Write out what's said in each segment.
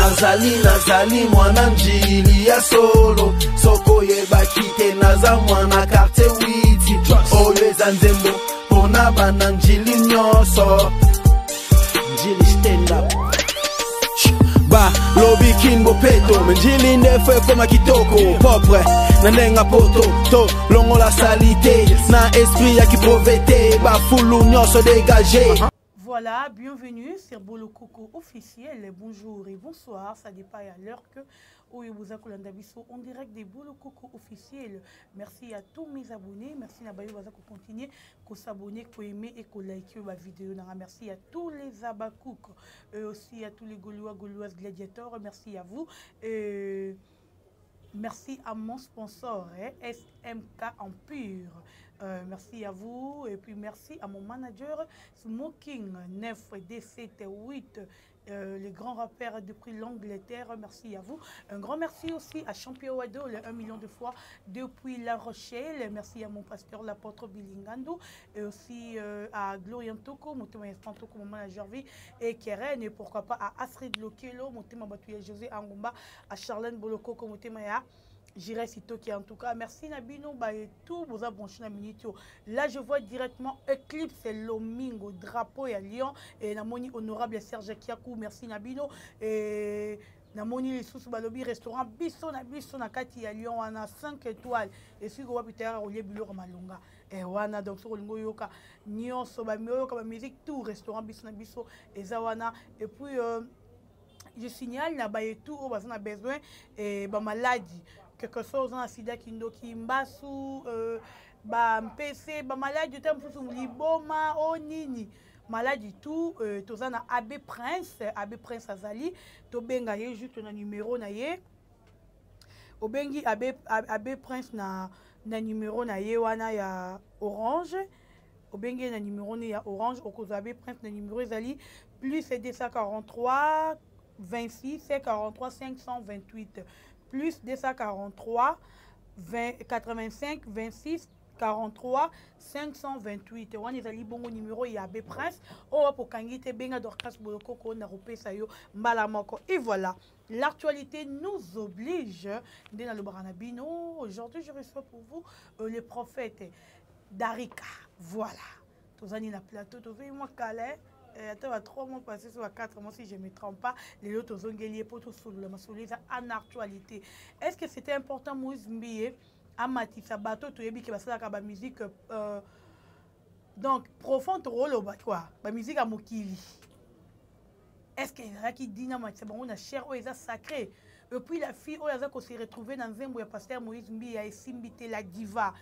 nazali mwana njili ya solo soko yebaki te naza mwana quartier 8 oyo eza nzembo mpona bana njili nyonso njili stand up ba lobi kingo peto menjili ndefu ekoma kitoko propre na ndenga poto to longola salite na esprit ya kipauvreté ba fulu nyonso dégagé. Voilà, bienvenue sur Bolo Coco officiel. Bonjour et bonsoir, ça dépend à l'heure que vous en direct des Bolo Coco officiel. Merci à tous mes abonnés, merci à Bayo Baza pour continuer, qu'on s'abonner, qu'on aimer et qu'on like ma vidéo. Merci à tous les abakouk, aussi à tous les Gaulois, Gauloises, gladiateurs. Merci à vous. Merci à mon sponsor, SMK Empire. Merci à vous et puis merci à mon manager Smoking 9D78, le grand rappeur depuis l'Angleterre. Merci à vous. Un grand merci aussi à Champion Wado, le 1 million de fois depuis La Rochelle. Merci à mon pasteur, l'apôtre Bilingando, et aussi à Glorian Toko, mon témoin Toko, mon manager vie, et Keren, et pourquoi pas à Astrid Lokelo, mon témoin Batouya José Angomba, à Charlène Boloko, mon témoin j'irai sitôt qui en tout cas merci Nabino bah et tout vous avez branché na minute là je vois directement Eclipse Lomingo drapeau et à Lyon et namoni honorable Serge Kiakou merci Nabino et namoni les sous balobi restaurant biso na kati ya Lyon on a 5 étoiles et si go wapitera olié biloko malonga et wana donc so lingo yoka nyonso ba mioka ba musique tout restaurant biso na biso ezawana et puis je signale na ba et tout on a besoin et ba maladie quelque chose dans la sida kindoki mbasu ba mpc ba maladie de temps liboma onini maladie tout tozana AB Prince azali to benga ye juste na numéro na ye obengi AB Prince na numéro na ye wana ya orange obengi na numéro na ya orange okoza AB Prince na numéro ezali plus 243 26 43 528 plus 243 85 26 43 528. On est allé bon numéro il y a B Prince. On pour kangite benga dorkas boloko ko na repesa yo mbala moko. Et voilà, l'actualité nous oblige. Dans le Baranabino, aujourd'hui je reçois pour vous le prophète Darika. Voilà. Tous années na plateau, tous moi calais. Attends, 3 mois passés, soit 4 mois si je ne me trompe pas, les autres ont gagné pour tout sous en actualité. Est-ce que c'était important, Moïse Mbiye, à Matissa Bato, tu es bien que la musique, donc, profonde rôle au battoir, la musique à Mokili. Est-ce qu'il y a qui dit, on a cher, on est sacré. Et puis la fille, on a s'est retrouvée dans un bout, pasteur Moïse Mbiye a simbité la diva.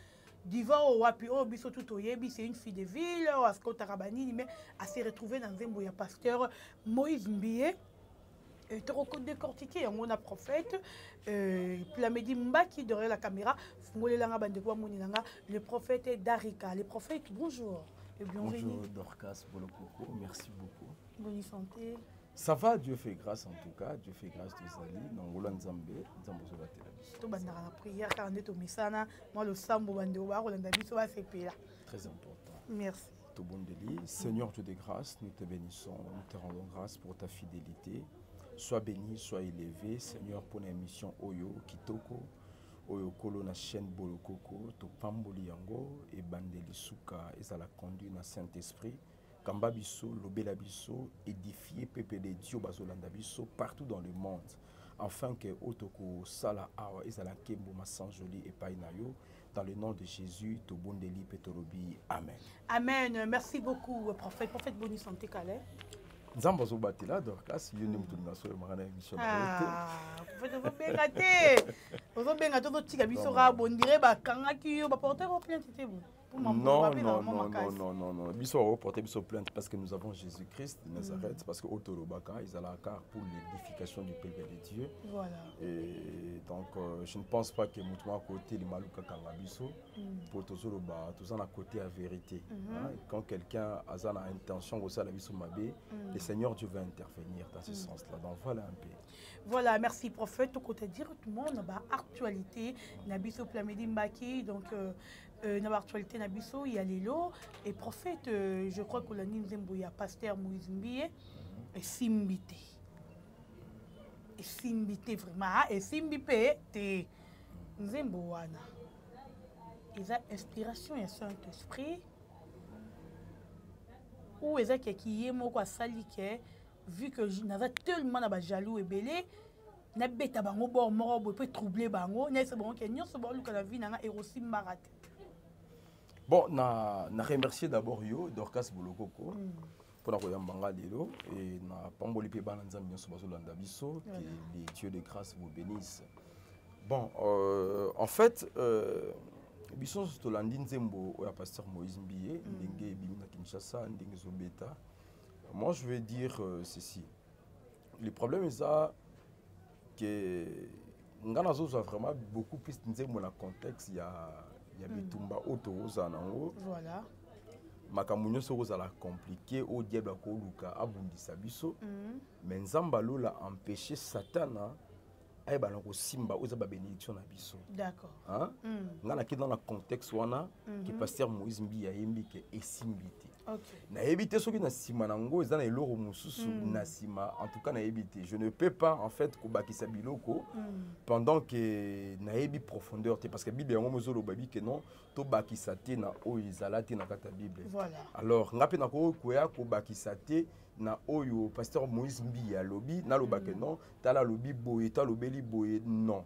Diva au wapi au biso tout oyebi c'est une fille de ville à ce Tarabani mais elle s'est retrouvée dans un boya pasteur Moïse Mbiye et te recote décortiqué on a prophète puis la medi Mbaki derrière la caméra fungole langa bande kwa moni langa le prophète Darika le prophète bonjour et bienvenue. Bonjour Dorcas Bolokoko, merci beaucoup. Bonne santé. Ça va, Dieu fait grâce en tout cas, Dieu fait grâce de Zali, dans Roland Zambé, Zambo Zobatela. Tout bandara la prière car on est au Missana, moi le sambo bande wa Roland Biso va se payer là. Très important. Merci. Tout bon délit. Seigneur Dieu de grâce, nous te bénissons, nous te rendons grâce pour ta fidélité. Sois béni, sois élevé, Seigneur, pour l'émission Oyo, Kitoko, Oyo Kolo na chaîne Bolokoko, to Pamboli Yango, et Bandeli Souka, et ça la conduit dans Saint-Esprit. Kamba biso, lobela biso, édifier peuple de Dieu bazolanda biso partout dans le monde, afin que otoko sala awa ezala kembo masanjoli et painayo dans le nom de Jésus to bondeli petorobi amen. Amen. Merci beaucoup prophète bonne santé Calais. Nzambo zobatela Dorcas yone mutuna so marana émission na prophète vous bengaté. Vous bengaté to tika biso ra bondire ba kangaki yo ba porter au plainte c'était vous. Non. Biso reporter biso plainte parce que nous avons Jésus-Christ de Nazareth, parce que Otolobaka, ils ont la carte pour l'édification du peuple de Dieu. Voilà. Et donc, je ne pense pas que nous à côté les Malouka Kangabiso, pour tous à côté à vérité. Quand quelqu'un a l'intention de la biso mabé, le Seigneur Dieu va intervenir dans ce sens-là. Donc voilà un peu. Voilà, merci prophète. Tout côté dire tout le monde, actualité, Nabiso Plamedi Mbaki, donc. Dans l'actualité Nabiso, il y a Lelo et prophète, je crois que l'année il y a pasteur Moïse Mbiye et Simbité. esimbi te vraiment esimbi mpe te nzembo wana eza inspiration ya Saint-Esprit ou ezakaki ye moko asali ke vu que naza tellement na bajaloux ebele nabeta bango bord moko boye mpe trouble bango nayesa bango ke nyonso baoluka na vie nanga erosimbaka te. Bon, na remercier d'abord yo Dorcas Bolokoko pour la koyambanga lelo et na pamboli pe bana nzambe nyonso bazolanda biso que les dieux de grâce vous bénissent. Bon, en fait biso tolandi nzembo oya pasteur Moïse Mbiye ndenge bimi na Kinshasa ndenge zobeta. Moi je vais dire ceci. Le problème est ça que ngana zozo vraiment beaucoup plus nzembo na contexte ya bitumba otoza nango. Voilà. Makambo nyonso kozala compliqué au diable akoluka abundisa biso. Mais nzamba lola empêcher Satana ayeba na kosimba oza ba bénédiction na biso. D'accord. Hein? Ngana ki dans le contexte wana que pasteur Moïse Mbiya yembi ke esimbité. OK. Na ebité soki na sima nango eza na eloro mususu na sima en tout cas na ebité. Je ne peux pas en fait kobakisa biloko pendant que na ebi profondeur te parce que Bible yango mozolo babi que non to bakisa te na oyo ezala te na kata Bible. Voilà. Alors ngape na ko koya kobakisa te na oyo pasteur Moïse Mbiya lobi na lobake non tala lobi boye ta lobeli boye non.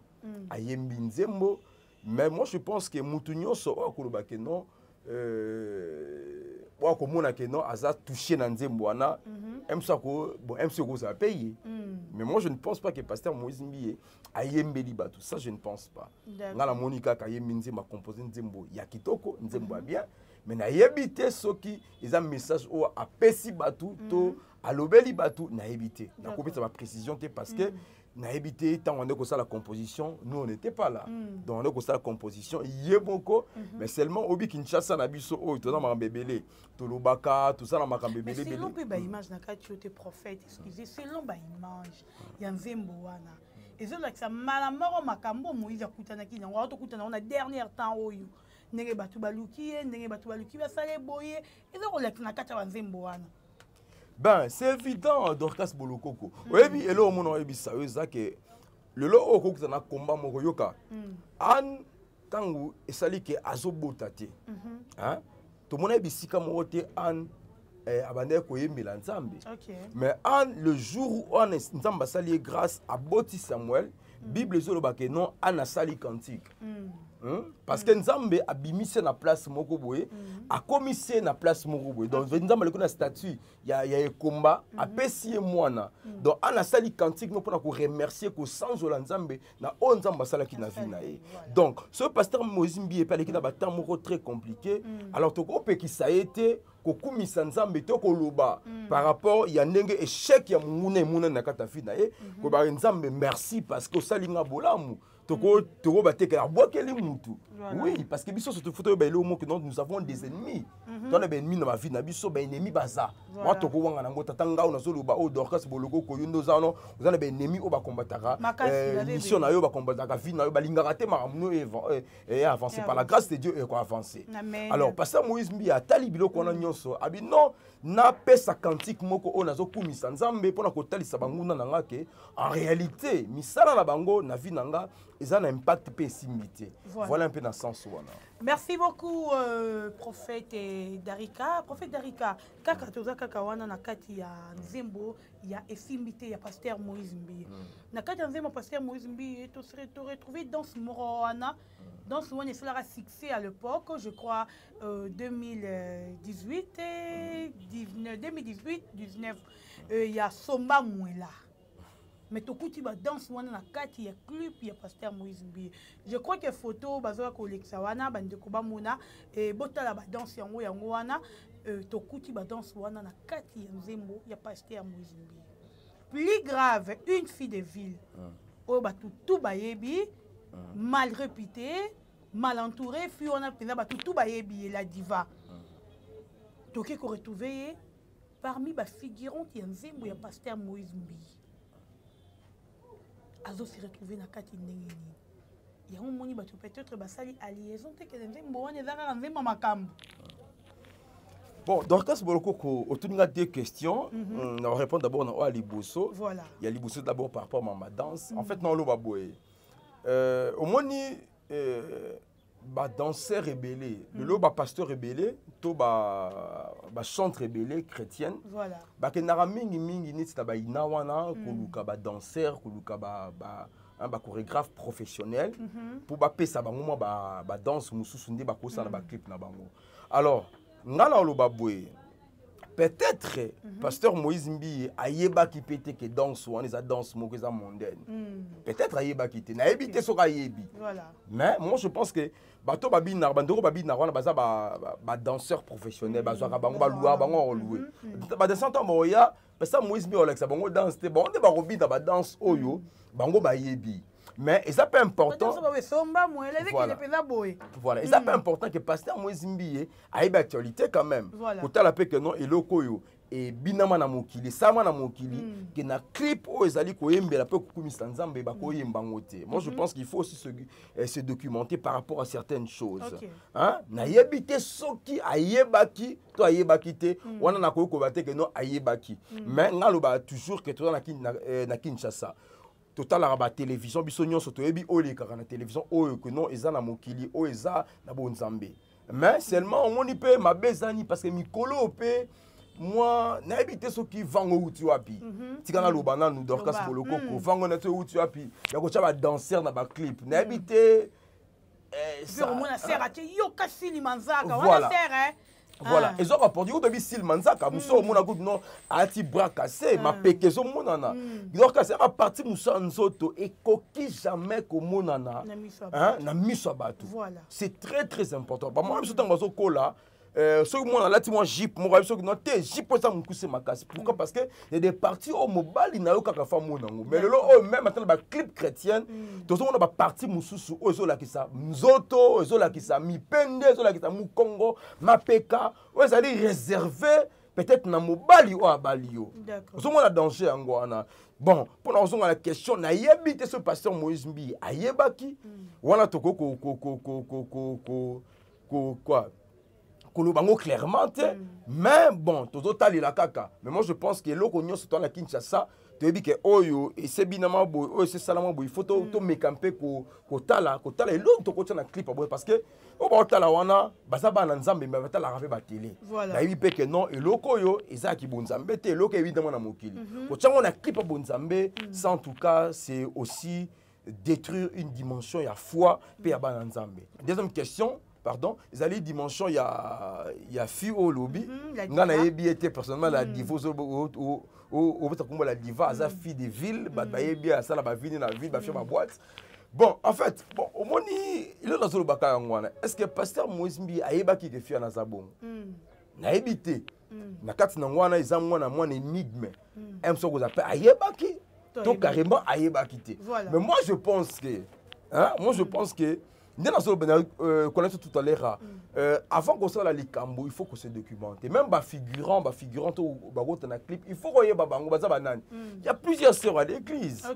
Ayembi nzembo mais moi je pense que mutu nyonso o ko lobake non wakomona ke non aza touché na nzembo wana emsako bon emsako ça payer mais moi je ne pense pas que pasteur Moïse Mbiye ayembeli bato ça je ne pense pas ngala monika ka yembi nzembo composer nzembo ya kitoko nzembo bien mais na yebité soki eza message o apesi bato to alobeli bato na yebité na kopesa ba précision te parce que na évité tant on est que ça la composition nous on n'était pas là donc on est que ça la composition yeboko mais seulement obi Kinshasa na biso o to na mambebele to lobaka tout ça na makambebele mais selon ba image na kati yo te prophète excusez selon ba image ya nzembo wana ezola que ça malamoro makambo Moïse akutana ki nango to kutana na dernier temps oyo ndenge batu baluki ndenge batu baluki basale boye ezola que na kati ya nzembo wana. Ben, c'est évident, Dorcas Bolokoko. Oui, et là, on a dit ça, que le lot au cours de la combat moroyoka. An tangu esali ke azobotate. Hein? Tout le monde a dit si comme on an abandé ko yembela nzambe. Mais an le jour où on est nzamba sali grâce à Boti Samuel, Bible zoloba ke non an asali cantique. Parce que nzambe abimise na place moko boye akomise na place moko boye donc nzambe le na statut ya ekomba apesi mwana donc ana sali cantique no pona ko remercier ko sans la nzambe na o nzamba sala ki na vie na e donc ce pasteur Moïse Mbiye pa le ki na ba temps moko très compliqué alors to ko pe ki ça été ko kumisa nzambe to ko loba par rapport ya ndenge échec ya muna na kata vie na e ko ba nzambe merci parce que salinga bolamu Toko bateke la bois qu'elle est moutou. Oui, parce que biso surtout photo ba mot que nous avons des ennemis. Dans les ennemis dans ma vie na biso ba ennemi baza. Moi toko wanga na ngota tanga na solo ba o Dorcas Boloko ko yundo zano, vous avez ennemi o ba combatara. Mission na yo ba combatara vie na yo ba lingara te maramno et avancer par la grâce de Dieu et quoi avancer. Alors pasteur Moïse Mbiya tali biloko na nyonso abi non na pesa cantique moko o nazo kumisa nzambe pona ko talisa banguna na ngake en réalité misala na bango na vie nanga ils ont un impact pessimité. Voilà un peu dans le sens où on a. Merci beaucoup, prophète Darika. Prophète Darika, kaka toza kaka wana na kati ya nzembo ya esimité ya pasteur Moïse Mbiye. Na kati ya nzembo pasteur Moïse Mbiye to serait retrouvé dans ce moroana. Dans ce moment, il sera succès à l'époque, je crois 2018 et 2019. Il y a Somba Mouela. Mais tokuti ba danse wana na kati ya clip ya pasteur Moïse Mbiye. Je crois que photo bazoa koleksa wana bandeko ba mona et botala ba danse yango wana tokuti ba danse wana na kati ya nzembo ya pasteur Moïse Mbiye. Plus grave, une fille de ville. O ba tout ba yebi mal réputée, mal entourée, puis on a pena ba tout ba yebi la diva. Toke ko retrouver parmi ba figurants ya nzembo ya pasteur Moïse Mbiye. Azo se retrouver na kati ndenge nini ya moni bato peut-être basali alliaison te que nzembo wana ezaka nzembo makambo Bon, Dorcas Boloko, autour de deux questions, on va répondre d'abord à Liboso. Voilà. Il y a Liboso d'abord par rapport à ma danse. En fait, non, le baboué. Au moins, danseur rébellé, le pasteur rébellé, tout chante rébellé chrétienne. Voilà. Que nara mingi ni taba inawana koluka danseur koluka un chorégraphe professionnel pour pesa bango ba danse mususu nde ba kosa na ba clip na bango. Alors, ngala lo baboué. Peut-être pasteur Moïse Mbi ayeba ki pété que danse ou eza danse mo eza mondaine. Peut-être ayeba ki té na ebité so ka yebi. Voilà. Mais moi je pense que bato babi na bandoko babi na wana baza ba danseur professionnel bazwa ka bango ba louer bango louer. Ba descente mo ya pasteur Moïse Mbi Alexa bango danse té bon de ba robi na ba danse oyo bango ba yebi. Mais c'est pas important. Voilà, et ça pas important que pasteur Moïse Mbi ait actualité quand même. Quand la paix que non et lokoyo et binama na mokili, sama na mokili que na clip o ezali ko yembe la peu kukumisa nzambe ba ko yemba ngote. Moi je pense qu'il faut aussi se documenter par rapport à certaines choses. Hein? Na yebite soki ayebaki to ayebaki te wana na ko bate que non ayebaki. Mais ngaloba toujours que to na Kinshasa. Total à la télévision bisognon soto ebi oli kaka na télévision oyo que non eza na mokili o eza na bonzambe mais seulement on y peut ma bezani parce que mikolo pe moi na ebité so ki vango uti wapi tikana lobana nous Dorcas Boloko ko vango na to uti wapi ya ko chaba danser na ba clip na ebité ça on a serre ati yo kasili manzaka wana serre voilà, ils ont rapporté que tu as dit Manzaka, Moussa, mon agout non, ati bras cassé, ma pékezo monana. Donc c'est ma partie Moussa Nzoto et coquille jamais comme monana. Na miso batu. Voilà. C'est très très important. Bah moi je suis dans ma zone là. Ce que moi là tu moi jip, moi je suis non t'es jip pour ça mon coup c'est ma casse. Pourquoi? Parce que il y a des parties au mobile il n'a aucun femme monango. Mais le même maintenant le clip chrétien, tout ça on a pas partie mususu ozo la qui ça Nzoto, ozo la qui ça mi pende, ozo la qui ça mu Congo, ma peka, ouais ça dit réservé peut-être na mobile ou à balio. D'accord. Ozo la danger en Guana. Bon, pour nous la question na yebite ce pasteur Moïse Mbi ayebaki wana toko quoi Kolobango clairement, mais bon, tout total la caca. Mais moi je pense que l'ocognon c'est toi la Kinshasa, tu dis que oyo et c'est binama boy, oyo c'est salama boy, il faut to me camper ko tala et l'autre to ko tana clip parce que au ba tala wana bazaba na nzambe mais batala ravé ba télé. Voilà. Daïbi pe que non et lokoyo eza ki bonzambe te loko évidemment na mokili. Ko tsango na clip bonzambe, ça en tout cas c'est aussi détruire une dimension ya foi pe ya ba nzambe. Deuxième question. Pardon, ils allaient dimension, il y a fille au lobby. Nga na yebi était personnellement la diva au la diva, la fille de ville, bah yebi à ça la ba ville na ville, ba faire ma boîte. Bon, en fait, bon, au moins il est dans le baka ngwana. Est-ce que pasteur Moïse Mbi ayeba ki ke fia na zabon? Na yebité. Na kati na ngwana izamwana mwana énigme. Aime so ko appelle ayeba ki. Donc carrément ayeba ki te. Mais moi je pense que connaître tout à l'heure avant qu'on soit la likambo il faut qu'on se documente même figurant dans la clip il faut qu'on y ait il y a plusieurs sœurs à l'église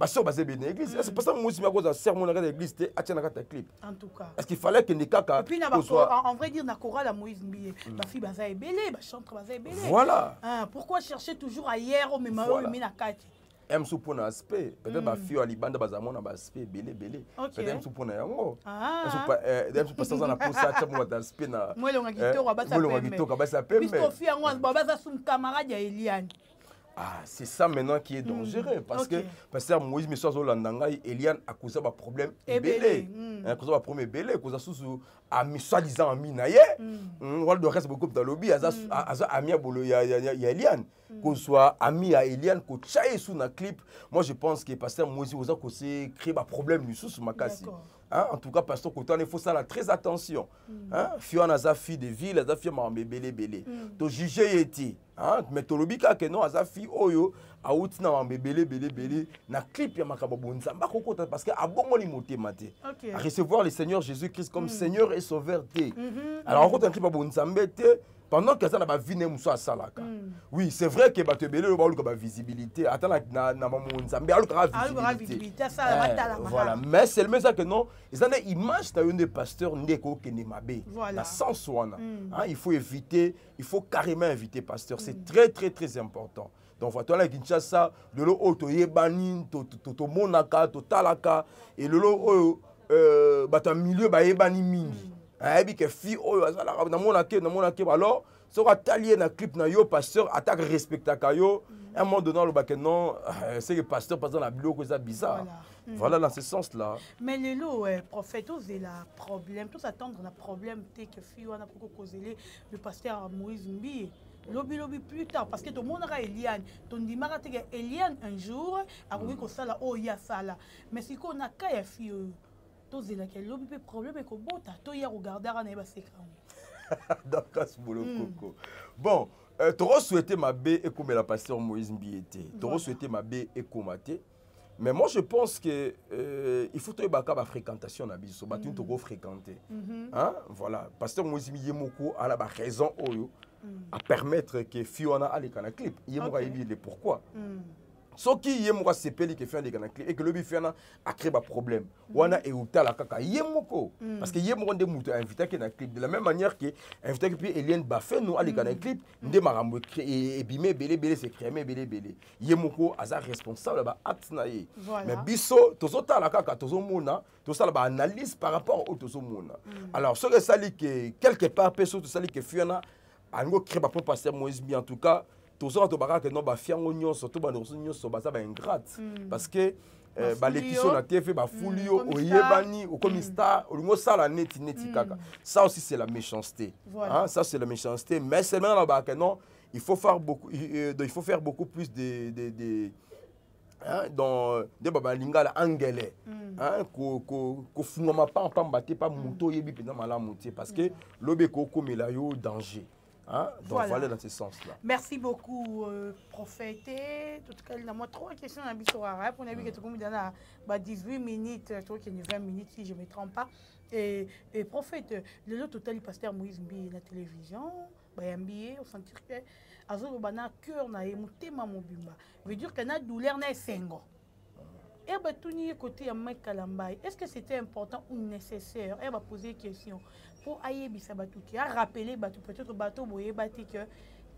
sœurs basées bien à l'église c'est pas ça moi aussi ma cause sermon à l'église t'es à tiens à clip en tout cas est-ce qu'il fallait que les caca et puis en vrai dire na chorale à Moïse Mbi ma fille baza ebélé ba chantre baza ebélé voilà pourquoi chercher toujours ailleurs au même na kati aime sous pour un aspect peut-être ma fille à Libanda bazamon na aspect belé peut-être aime sous pour un yango aime sous pas ça na pour ça chamo d'aspect na moi le ngakito kabasa pembe puisque fille yango baza sous camarade ya Eliane. Ah, c'est ça maintenant qui est dangereux parce que pasteur Moïse Messias Olandanga Eliane a causé un problème belé a causé un problème belé cause sous a mis soi-disant ami naye on le reste beaucoup dans lobby aza ami à bolo ya Eliane qu'on soit ami à Eliane ko chaye sous na clip moi je pense que pasteur Moïse oza causé créer un problème sous makasi. Hein? En tout cas, pasteur Kotan, il faut ça très attention. Hein? Fiona a fille de ville, a fille ma belé. To juger était. Hein? Mais to lobika que non, a fille oyo, a outi na belé. Na clip ya makaba bonza. Ba kokota parce que a bon li moté maté. À recevoir le Seigneur Jésus-Christ comme Seigneur et Sauveur té. Alors on compte un clip à bonza mbete. pendant que ça n'a pas vu Moussa Salaka. Oui, c'est vrai que tu as la visibilité. Attends, la visibilité. Voilà, mais c'est le même ça que non. Ils ont une image de pasteur Ndeko Kenemabe. Voilà. Sens il faut éviter, il faut carrément éviter pasteur. C'est très, très, très important. Donc, voilà, la Kinshasa, le lot auto yebani, to monaka, to talaka, et le lot milieu ba yebani mingi. Et que fille alors si on a talié na clip na yo pasteur attaque respecta yo un moment donné le bac non c'est que pasteur par exemple la bio ça bizarre voilà dans ce sens là mais le lot prophète c'est la problème tout attendre un problème t'es que fille on a beaucoup causé le pasteur Moïse Mbi lobby plus tard parce que tout le monde a Eliane ton dimara te Eliane un jour a voulu que ça là oh ya ça là mais si qu'on a qu'à fille tout c'est là que lobby problème et que bon t'as hier regarder à n'eba secret d'accord coco bon tu aurais souhaité ma baie et comme la pasteur Moïse Mbiété tu aurais souhaité ma baie et comaté mais moi je pense que il faut trouver la fréquentation na biso batu to go fréquenter hein voilà pasteur Moïse Mbiété moko a la raison oyo à permettre que Fiona aille dans le clip il m'a dit pourquoi ce qui est moi c'est peli qui fait des canaux et que le bifiana a créé un problème wana et uta la kaka yemoko parce que yemoko de muto invité qui na clip de la même manière que invité que puis Eliane Bafé nous aller dans le clip de marambo et bimé belé c'est crémé belé yemoko aza responsable ba acte na ye mais biso tozota la kaka tozomona tout ça ba analyse par rapport au tozomona alors ce que ça dit que quelque part personne tout ça dit que Fiona a ngo créé ba pasteur Moïse Mbi en tout cas tout ça to baka que non ba fiango nyonso to ba nyonso ba ça ba ingrate parce que ba l'équipe na TV ba fulio oyebani o comme star o ngo sala neti kaka ça aussi c'est la méchanceté hein ça c'est la méchanceté mais c'est même là que non il faut faire beaucoup plus de hein dans des baba lingala angele hein ko fungama pa mbaté pa muto yebi pena mala muté parce que lobe ko komela yo danger. Hein? Donc voilà dans ce sens-là. Merci beaucoup, prophète. En tout cas, il y a moi 3 questions à Bissoara. On a vu que tu as 18 minutes, je crois qu'il y a 20 minutes si je ne me trompe pas. Et prophète, le total, le pasteur Moïse Mbi la télévision, on sentit que Azo Bana cœur na motema mobimba. Veut dire que na douleur na sengo. Et bah tout ni côté à Mike Kalambai. Est-ce que c'était important ou nécessaire? Et bah poser question. Pour aïe bisabatu qui a rappelé batu peut-être bateau boye bati que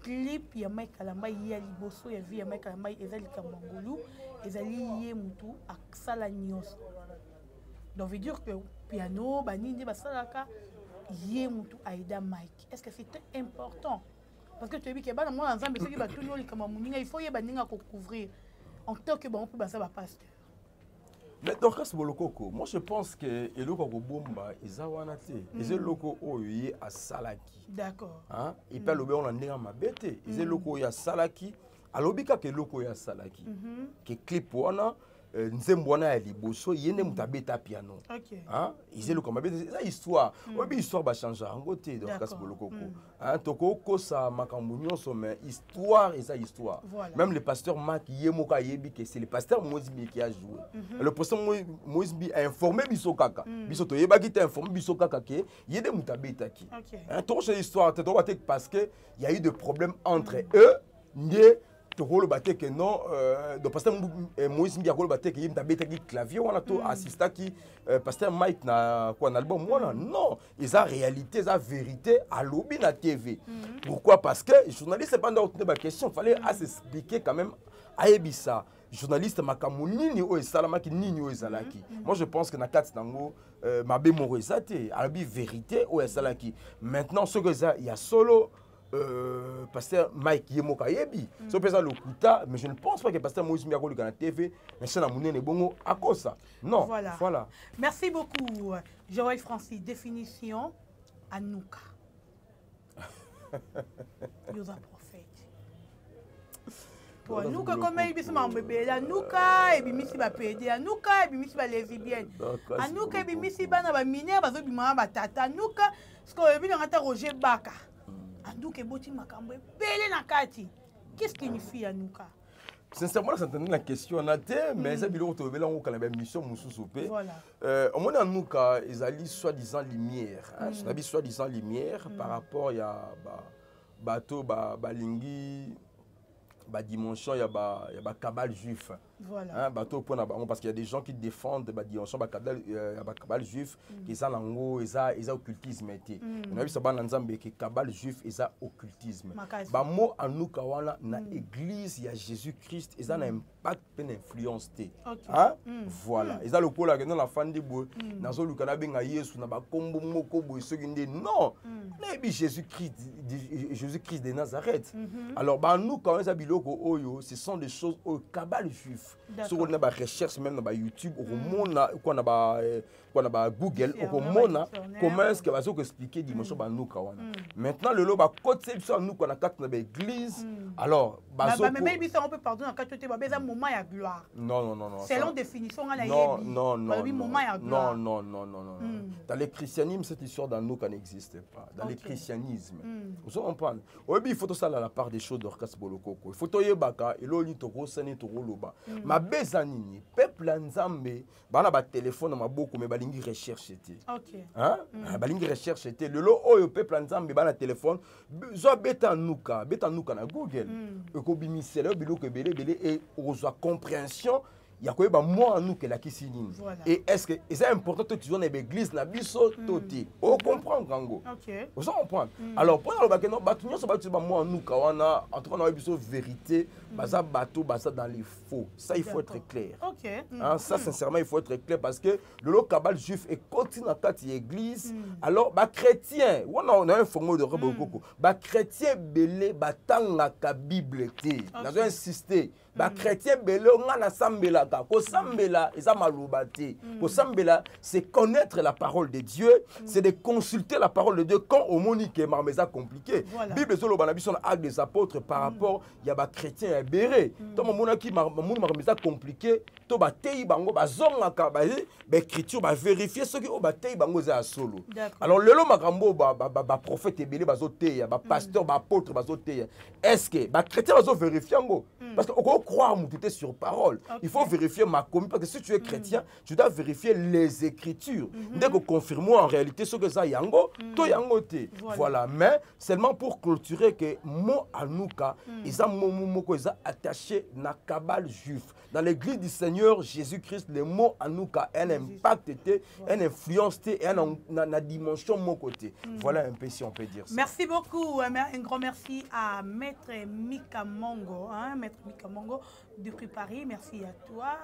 clip ya Mike Kalambai ya liboso ya vie ya Mike Kalambai ezali kambangulu ezali yé mutu aksala nyos. Donc veut dire que piano baninde basalaka yé mutu aida Mike. Est-ce que c'était important? Parce que tu as vu que bah moi ensemble ceux qui batu ni kamamuninga il faut y baninga ko couvrir en tant que bon on peut basa ba pasteur. Mais dans le cas de moi je pense que le Koko Bomba est awanate. Et le loco oye à Salaki. D'accord. Hein? Et puis le on a néa ma bête. Et le loco oye à Salaki. Alors bika que loco oye à Salaki. Que clip wana nzembwana ya liboso yene mutabeta piano. OK. Hein? Ils le comme bête ça histoire. Oui histoire va changer en côté dans le cas de loco. Hein? Toko kosa makambo so mais histoire et ça histoire. Voilà. Même le pasteur Mark Yemoka yebi que c'est le pasteur Moïse qui a joué. Le pasteur Moïse a informé biso kaka. Biso to yeba qui t'a informé biso kaka que yede mutabeta ki. Hein? Toko cette histoire parce que il y a eu des problèmes entre eux le baté que non donc pasteur Moïse Mbi a le baté que yimta beta ki clavier on a tout assista qui pasteur Mike na quoi un album voilà non ils a réalité ils a vérité à lobby na TV pourquoi parce que journaliste pendant la question fallait s'expliquer quand même à Ebissa journaliste makamunini o esalama ki nini o ezalaki moi je pense que na kati nango mabe moro ezate albi vérité o esalaki maintenant ce que ça il y a solo pasteur Mike Yemoka yebi so pesa le kuta mais je ne pense pas que pasteur Moïse Mbi akoli kana TV mais ça na munene bongo akosa non voilà merci beaucoup Joël Francis définition Anouka Yosa prophète pour Anouka comme il bisi mambebe Anouka et bimisi ba PD Anouka et bimisi ba lesbienne Anouka et bimisi bana ba mineur bazo bima ba tata Anouka ce que ebi ngata Roger Baka Andouke boti makambo belé na kati. Qu'est-ce qui signifie Anouka? Sincèrement, c'est la question na té mais ça bilo to bela on kana mission mususupe. Voilà. Au moins Anouka ils alli soi-disant lumière, hein, soi-disant lumière par rapport à bato balingi dimension il y a cabale juif. Voilà. Hein, bateau pour parce qu'il y a des gens qui défendent dimension cabale juif qui sont lango ils occultisme été. On a vu ça dans Nzambe que cabale juif ils occultisme. Ba mo anuka wana na église il y a Jésus-Christ ils ont un impact une influence té. Hein? Voilà. Ils ont le pôle dans la fin de bois na zo lukana benga Yesu na ba kombo moko boy ceux qui disent non. Mais Jésus-Christ de Nazareth. Alors ba nous quand ils biloko oyo ce sont des choses au cabale juif. Si on a des recherches même dans YouTube, on a Google, on a comment est-ce que va expliquer dimension ba nous kawana. Maintenant le loba côté ça nous qu'on a quatre dans l'église. Alors mais on peut pardonner quand tu es un moment à gloire. Non. Selon définition on a non. moment à gloire. Non. Dans le christianisme cette histoire dans nous qu'on n'existe pas. Dans le christianisme. Vous comprenez? Oui, il faut tout ça la part des choses d'Orcas Bolokoko. Il faut to yebaka et lo li to rosani to loba. Ma bezanini peuple nzambe bana ba téléphone ma boko me balingi recherche té. OK. Hein? Balingi recherche té le lo oyo peuple nzambe bana téléphone zo beta nuka na Google. Ko bimisela biloko belé et ozo compréhension il y a quoi moi nous que la kisinine. Et est-ce que c'est important que tu sois dans l'église na biso toti. On comprend gango. OK. On comprend. Alors pour le bakeno batunyo so batu ba moi nous kawana en tout cas na biso vérité baza bateau baza dans les faux. Ça il faut être clair. OK. Hein, ça sincèrement il faut être clair parce que le lo cabal juif est continue dans cette église. Alors ba chrétien, on a un format de reboko. Ba chrétien belé batanga ka Bible té. Dans insister. Ba chrétien belé on a sambela ka ko sambela eza maloba té. Ko sambela c'est connaître la parole de Dieu, c'est de consulter la parole de Dieu quand au monique marmeza compliqué. Bible zo lo bana biso na acte des apôtres par rapport ya ba chrétien béré. To mona ki marmeza compliqué, to ba tei bango ba zonga ka ba écriture ba vérifier ce qui o ba tei bango za solo. Alors lelo makambo ba prophète belé ba zo teya, ba pasteur ba apôtre ba zo teya. Est-ce que ba chrétien ba zo vérifier ngo? Parce que on croit muté sur parole. Il faut vérifier ma commune parce que si tu es chrétien, tu dois vérifier les écritures. Dès que confirmons en réalité ce que ça yango, to yango te. Voilà, mais seulement pour clôturer que mo anuka, ils ont attaché na cabale juif. Dans l'église du Seigneur Jésus-Christ, le mot anuka a un impact, une influence, une dimension de mon côté. Voilà un peu si on peut dire ça. Merci beaucoup. Un grand merci à Maître Mika Mongo. Maître Mika Mongo depuis Paris. Merci à toi.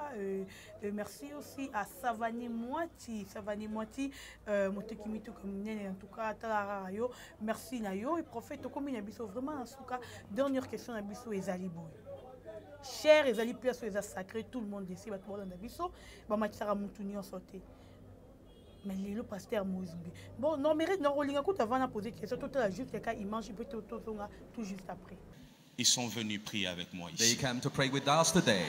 Merci aussi à Savani Moiti. Savani Moiti, Motekimito en tout cas, Talarayo. Merci Nayo. Et prophète, comme il y a vraiment en tout cas, dernière question à Bisso et Zaliboui. Cher et Ali place les sacrés, tout le monde ici va tout le monde biso, ba matira mutuni en sauté. Mais le pasteur Mouzimbi. Bon, non mérite non rolinga coup avant de poser question tout la juste quelqu'un il mange peut tout juste après. Ils sont venus prier avec moi ici. They came to pray with us today.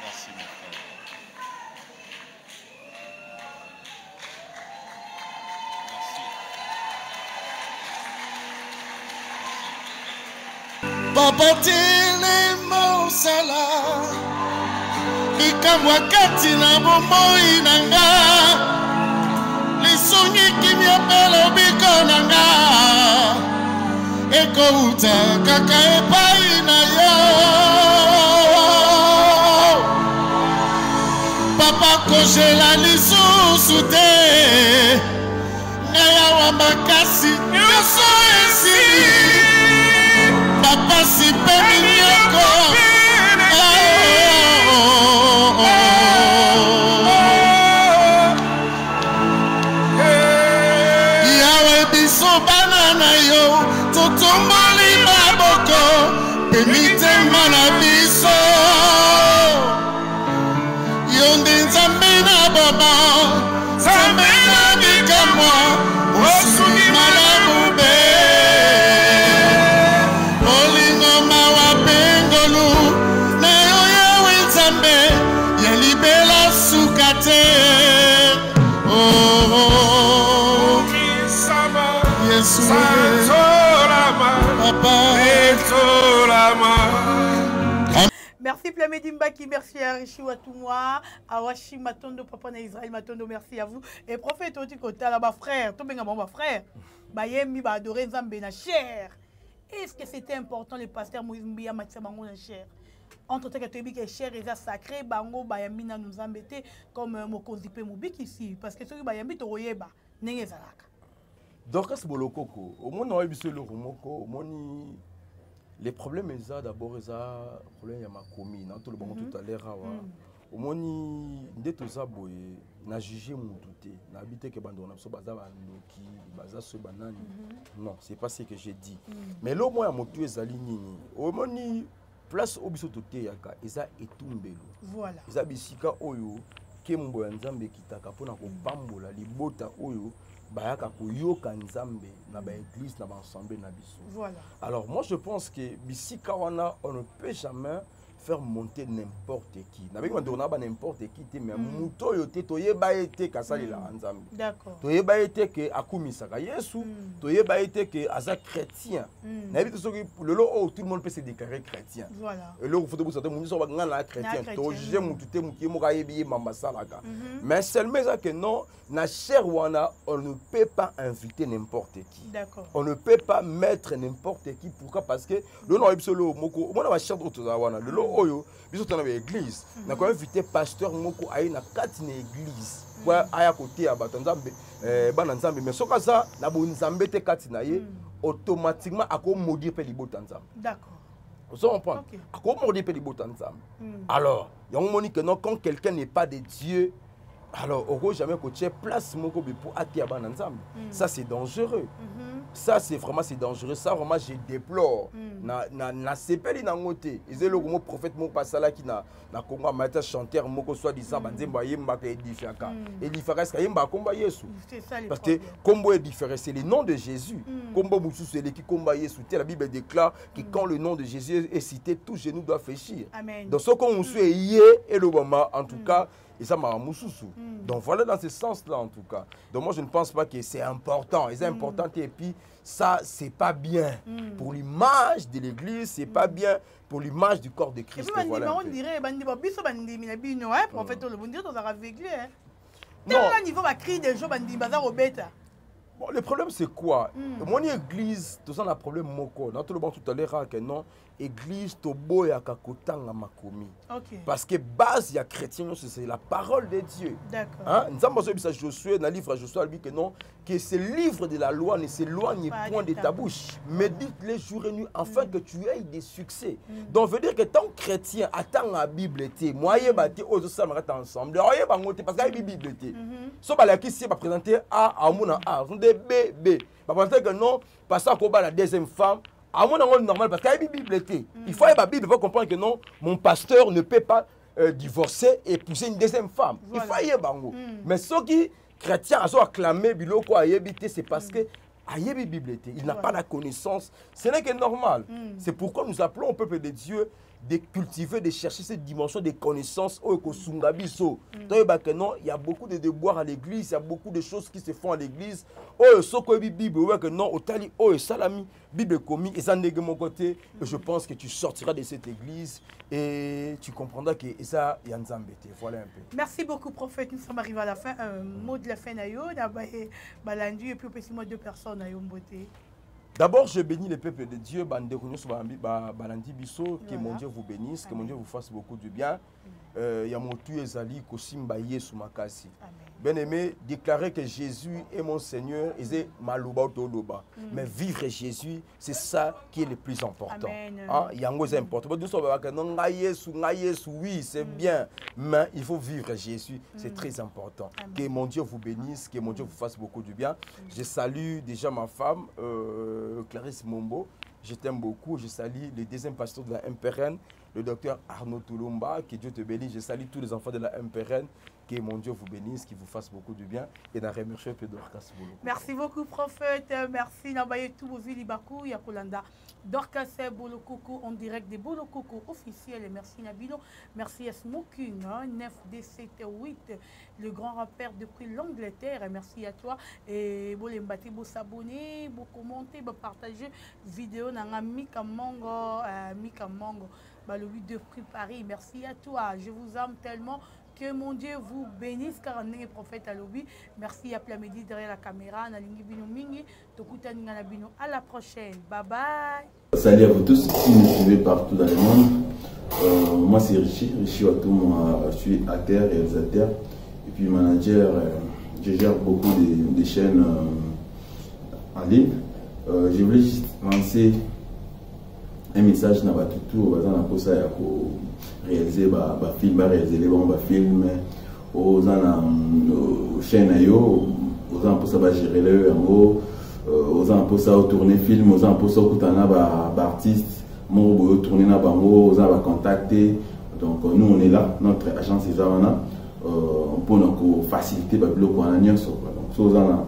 Merci mon frère. Papa tele mosala likamwa kati na bomoi nanga lisongi kimia pelo biko nanga ekouta kaka epai na yo papa kojela lisusu te ngaya wa makasi nyonso esili papa si peminyoko yawe biso bana na yo totomboli maboko pemitema na biso yo nde nzambe na baba nzambe na bikamwa osuni malamu be oh Yesu Merci Plamedi Mbaki, merci à Rishi Watouma, à Washi Matondo, papa na Israël Matondo, merci à vous. Et prophète Otikota, là, ma frère, tout bien ma frère, Bayemi va adorer Nzambe na cher. Est-ce que c'était important le pasteur Moïse Mbia Matia Bango na cher? Entre temps que tu as dit que cher est sacré, Bango Bayami na nous embêter comme Mokonzi pe Mobik ici, parce que celui Bayami to royeba, nenge zalaka. Donc, c'est bolokoko. Au moins, on a vu le rumoko, au moins. Les problèmes, d'abord, les problèmes, il y a ma commune, tout le monde tout à l'heure. Au moins, dès tout ça, on a jugé mon douté. On a habité que on a fait ce banane. Non, c'est pas ce que j'ai dit. Mais là, au moins, mon tué Zalini. Au moins, place au biso douté, yaka, ils a étumbé. Voilà. Ils a bisika oyo, kembo nzambe kitaka pona ko bambola libota oyo. Bayaka koyoka nzambe na ba église na ba ensemble na biso. Voilà. Alors moi je pense que bisika wana on ne peut jamais faire monter n'importe qui. Na biki on ba n'importe qui mais muto yo te toyeba ete kasali la nzambe. D'accord. Toyeba ete que akumisaka Yesu, toyeba ete que aza chrétien. Na biki soki lelo oh tout le monde peut se déclarer chrétien. Voilà. Et là faut te bousser mundi so ba ngana chrétien. To je mutu te muki mo ka yebi mamba salaka. Mais seulement ça que non na cher wana on ne peut pas inviter n'importe qui. D'accord. On ne peut pas mettre n'importe qui. Pourquoi? Parce que le nom absolu moko on va cher d'autres wana le oyo biso tana ba église na ko inviter pasteur moko ayi na kati na église kwa aya côté ya bato nzambe bana nzambe mais soka ça na bo nzambe te kati na ye automatiquement ako maudire pe libota nzambe. D'accord. Vous comprenez? Ako maudire pe libota nzambe. Alors il y a un moment que non quand quelqu'un n'est pas de Dieu. Alors, on ne jamais coacher place pour attirer bana nzambe. Ça c'est dangereux. Ça c'est vraiment dangereux. Ça vraiment je déplore. Na sepeli na ngote. Ils le mot prophète mon pasala qui na Congo matin chanteur moko soit disant banzemba yemba ka edifiaka. Edifiaka ska yemba komba Yesu. Parce que kombo edifiaka c'est le nom de Jésus. Kombo musu c'est le qui komba Yesu. La Bible déclare que quand le nom de Jésus est cité, tout genou doit fléchir. Donc ce qu'on musu est yé et le moment en tout cas et ça m'a moussoussou. Donc voilà dans ce sens-là en tout cas. Donc moi je ne pense pas que c'est important. C'est important et puis ça c'est pas bien pour l'image de l'église, c'est pas bien pour l'image du corps de Christ. Et puis voilà on dirait prophète le bon Dieu dans aveuglé hein. Quel niveau va crier des gens bandi bazar au bêta. Bon, le problème c'est quoi? Mon église, tout ça on a problème moko. Dans tout le monde tout à l'heure que non, église tobo ya kakotanga makomi. Parce que base ya chrétien c'est la parole de Dieu. D'accord. Hein? Nous avons besoin de Josué dans le livre Josué dit que non, que ce livre de la loi ne s'éloigne point de ta bouche, médite les jours et nuits afin que tu aies des succès. Donc veut dire que tant chrétien attend la Bible était moyen bâti aux autres ensemble. Oye bangote parce que la Bible était. So ba la qui c'est pas présenter A à mon A, on des B. Pas penser que non, parce qu'on va la deuxième femme à mon avis normal parce qu'il y a une Bible était. Il faut la Bible pour comprendre que non, mon pasteur ne peut pas divorcer et épouser une deuxième femme. Voilà. Il faut y bango. Mais ceux qui chrétiens ont acclamé biloko à yébité, c'est parce que à yébi Bible était. Il n'a pas la connaissance. Ce n'est que normal. C'est pourquoi nous appelons au peuple de Dieu de cultiver, de chercher cette dimension de connaissances. Il y a beaucoup de devoirs à l'église, il y a beaucoup de choses qui se font à l'église. Je pense que tu sortiras de cette église et tu comprendras que ça y a un zambété. Voilà un peu. Merci beaucoup, prophète. Nous sommes arrivés à la fin. Un mot de la fin, et puis au mot de personnes. D'abord, je bénis le peuple de Dieu, que mon Dieu vous bénisse, que mon Dieu vous fasse beaucoup de bien. Yamotu Ezali Kosimba Yesu Makasi. Bien-aimé, déclarer que Jésus est mon Seigneur, mais vivre Jésus, c'est ça qui est le plus important. Yango c'est important. Oui, c'est bien, mais il faut vivre Jésus, c'est très important. Que mon Dieu vous bénisse, que mon Dieu vous fasse beaucoup de bien. Je salue déjà ma femme, Clarisse Mombo. Je t'aime beaucoup. Je salue le deuxième pasteur de la MPRN, le docteur Arnaud Toulumba. Que Dieu te bénisse. Je salue tous les enfants de la MPRN. Que mon Dieu vous bénisse, qu'il vous fasse beaucoup de bien. Et dans remercier Pedro Dorcas Boloko. Merci beaucoup, prophète. Merci. Nabaye tout vos Bakou, Yakolanda. Dorcas Boloko en direct de Boloko officiel. Et merci Nabino. Merci à Smoking, 9D78, le grand rappeur depuis l'Angleterre. Merci à toi. Et vous s'abonner, vous commenter, vous partager vidéo dans Mika Mongo, le 8 de prix Paris. Merci à toi. Je vous aime tellement. Que mon Dieu vous bénisse, car on est prophète à l'objet. Merci à Plamedi derrière la caméra. À la prochaine. Bye bye. Salut à vous tous, si vous me suivez partout dans le monde. Moi c'est Richie Watum, je suis acteur, réalisateur et puis manager. Je gère beaucoup de chaînes en ligne. Je voulais juste lancer un message dans tout pour ça réaliser des films, réaliser des films aux chaînes aux gens pour ça gérer le aux gens pour ça tourner film, aux gens pour ça artistes, tourner na bango, aux gens contacter. Donc nous on est là, notre agence est là pour nous faciliter le bloc en alliant donc aux gens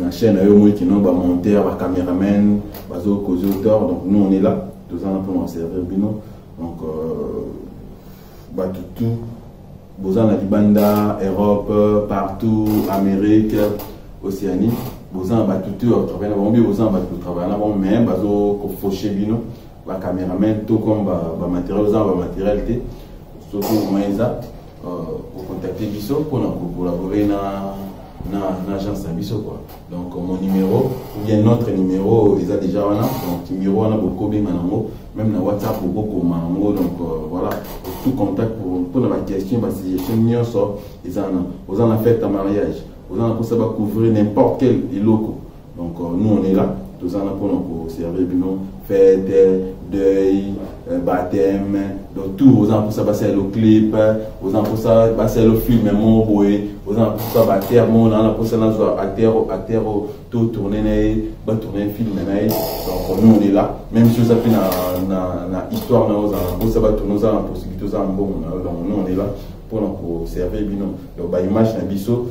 la chaîne qui n'ont pas monteur, caméraman, auteur, donc nous on est là, tous ans pour nous servir bino. Donc tout, besoin de Libanda, Europe, partout, Amérique, Océanie, besoin de tout, travailler là-bas, besoin de travailler là-bas, mais besoin de faucher bino, la caméraman, tout comme matériel, surtout Maïsa, pour contacter Bisso, pour collaborer dans l'agence à Bisso quoi. Donc mon numéro, ou bien notre numéro, ils ont déjà là, donc numéro on a beaucoup bien même dans WhatsApp ou beaucoup mango, donc voilà, tout contact pour la question, parce que j'ai sort, ils en a fait un mariage, ils en a pour ça couvrir n'importe quel loco. Donc nous on est là, tous en a pour nous servir bino, fête, deuil, baptême, donc tout, aux gens pour ça passer le clip, aux gens pour ça passer le film, mon boy, aux gens pour ça battre, mon on a pour ça acteur, tout tourner, tourner un film, donc nous on est là, même si vous avez na histoire, pour ça tourner ça, possibilité ça, bon, donc nous on est là pour nous servir bino, donc image na biso.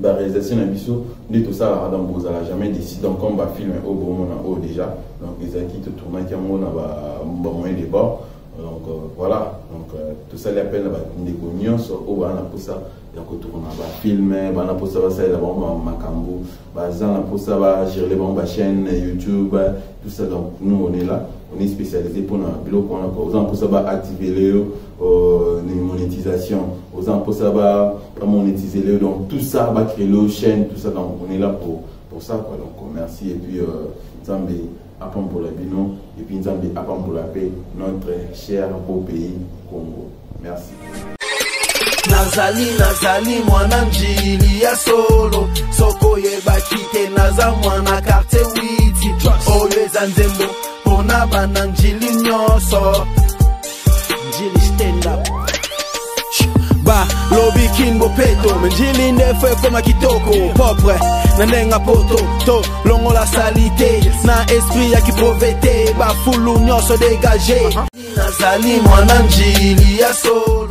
La réalisation d'un biseau, tout ça, vous n'allez jamais décider. Donc, on va filmer au bon moment déjà. Donc, les équipes de tournage qui ont moyen de bord. Donc, voilà. Donc, tout ça, les appels, des cognos, on va pour ça. Donc, on va filmer, on va pour ça, ça, là, on va macambo. On pour ça, va gérer les chaînes, YouTube, tout ça. Donc, nous, on est là. On est spécialisé pour un bloc. On a pour ça, va activer les monétisations. Aux gens pour ça, va monétiser les. Donc, tout ça, va créer le chaîne, tout ça. Donc, on est là pour ça. Quoi. Donc, merci. Et puis, Zambé, apprend pour la bino. Et puis, Zambé, apprend pour la paix. Notre cher beau pays, Congo. Merci. Nazali mwana njili ya solo soko yebakite naza mwana quartier witi oyo eza nzembo pona bana njili nyonso njili stand up ba lobi kingo peto njili ndefe koma kitoko propre na ndenga poto to longo la salité na esprit ya kipovete ba fulu nyonso dégagé nazali mwana njili ya solo